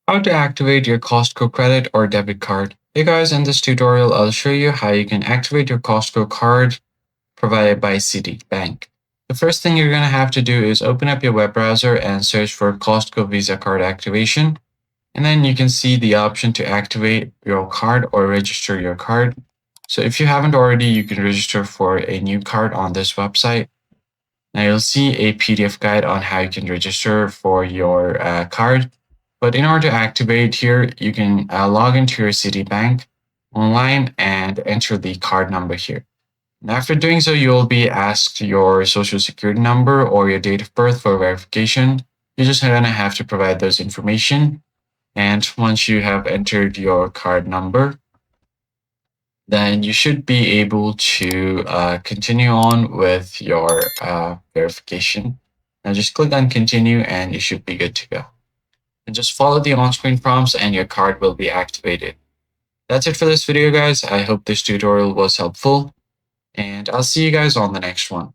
How to activate your Costco credit or debit card. Hey guys, in this tutorial, I'll show you how you can activate your Costco card provided by Citi Bank. The first thing you're going to have to do is open up your web browser and search for Costco Visa Card activation. And then you can see the option to activate your card or register your card. So if you haven't already, you can register for a new card on this website. Now you'll see a PDF guide on how you can register for your card. But in order to activate here, you can log into your Citibank online and enter the card number here. And after doing so, you'll be asked your social security number or your date of birth for verification. You're just going to have to provide those information. And once you have entered your card number, then you should be able to continue on with your verification. Now just click on continue and you should be good to go. And just follow the on-screen prompts and your card will be activated. That's it for this video, guys. I hope this tutorial was helpful, and I'll see you guys on the next one.